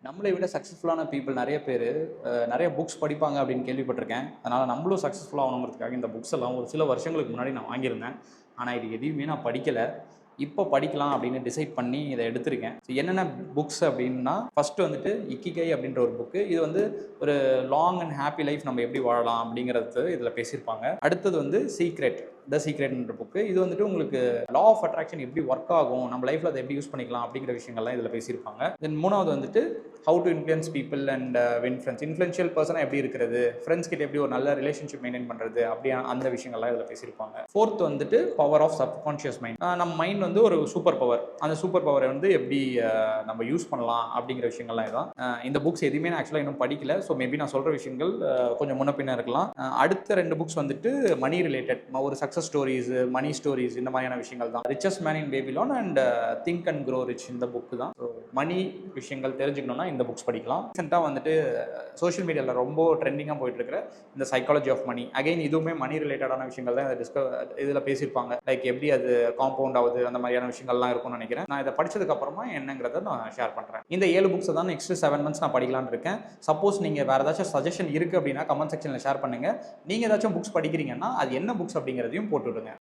நம்மளை விட சக்ஸஸ்ஃபுல்லான பீப்புள் நிறைய பேர் நிறைய புக்ஸ் படிப்பாங்க அப்படின்னு கேள்விப்பட்டிருக்கேன். அதனால் நம்மளும் சக்ஸஸ்ஃபுல் ஆகணுங்கிறதுக்காக இந்த புக்ஸ் எல்லாம் ஒரு சில வருஷங்களுக்கு முன்னாடி நான் வாங்கியிருந்தேன். ஆனால் இது எதையுமே நான் படிக்கலை. இப்போ படிக்கலாம் அப்படின்னு டிசைட் பண்ணி இதை எடுத்திருக்கேன். ஸோ என்னென்ன புக்ஸ் அப்படின்னா, ஃபஸ்ட்டு வந்துட்டு இக்கிகை அப்படின்ற ஒரு புக்கு. இது வந்து ஒரு லாங் அண்ட் ஹாப்பி லைஃப் நம்ம எப்படி வாழலாம் அப்படிங்கிறது இதில் பேசியிருப்பாங்க. அடுத்தது வந்து சீக்ரெட், த சீக்ரெட்ன்ற புக்கு. இது வந்துட்டு உங்களுக்கு லா ஆஃப் அட்ராக்ஷன் எப்படி ஒர்க் ஆகும், நம்ம லைஃப்பில் அதை எப்படி யூஸ் பண்ணிக்கலாம் அப்படிங்கிற விஷயங்கள்லாம் இதில் பேசியிருப்பாங்க. தென் மூணாவது வந்துட்டு how to influence people and win friends. Influential பர்சனாக எப்படி இருக்கிறது, ஃப்ரெண்ட்ஸ் கிட்ட எப்படி ஒரு நல்ல ரிலேஷன்ஷிப் மெயின்டைன் பண்ணுறது, அப்படியே அந்த விஷயங்கள்லாம் இதில் பேசியிருப்பாங்க. ஃபோர்த் வந்துட்டு பவர் ஆஃப் சப்கான்ஷியஸ் மைண்ட். நம்ம மைண்ட் வந்து ஒரு சூப்பர் பவர். அந்த சூப்பர் பவரை வந்து எப்படி நம்ம யூஸ் பண்ணலாம் அப்படிங்கிற விஷயங்கள்லாம் இதான். இந்த புக்ஸ் எதுவுமே நான் ஆக்சுவலாக இன்னும் படிக்கல. ஸோ மேபி நான் சொல்கிற விஷயங்கள் கொஞ்சம் முன்ன பின்ன இருக்கலாம். அடுத்த 2 புக்ஸ் வந்துட்டு மணி ரிலேட்டட், ஒரு சக்ஸஸ் ஸ்டோரிஸ், மணி ஸ்டோரிஸ், இந்த மாதிரியான விஷயங்கள் தான். Richest man in Babylon and think and grow rich, இந்த புக்கு தான். ஸோ மணி விஷயங்கள் தெரிஞ்சுக்கணும்னா இந்த புக்ஸ் படிக்கலாம். ரீசெண்டாக வந்துட்டு சோஷியல் மீடியாவில் ரொம்ப ட்ரெண்டிங்காக போயிட்டு இருக்கிற இந்த சைக்காலஜி ஆஃப் மணி, அகைன் இதுவுமே மணி ரிலேட்டடான விஷயங்கள் தான் இதில் பேசியிருப்பாங்க. லைக் எப்படி அது காம்பவுண்ட் ஆகுது, அந்த மாதிரியான விஷயங்கள்லாம் இருக்கும்னு நினைக்கிறேன். நான் இதை படிச்சதுக்கு அப்புறமா என்னங்கிறத நான் ஷேர் பண்ணுறேன். இந்த 7 புக்ஸை தான் நெக்ஸ்ட் 7 months நான் படிக்கலான்னு இருக்கேன். சப்போஸ் நீங்கள் வேறு ஏதாச்சும் சஜஷன் இருக்குது அப்படின்னா கமெண்ட் செக்ஷனில் ஷேர் பண்ணுங்கள். நீங்கள் ஏதாச்சும் புக்ஸ் படிக்கிறீங்கன்னா அது என்ன புக்ஸ் அப்படிங்கிறதையும் போட்டு விடுங்க.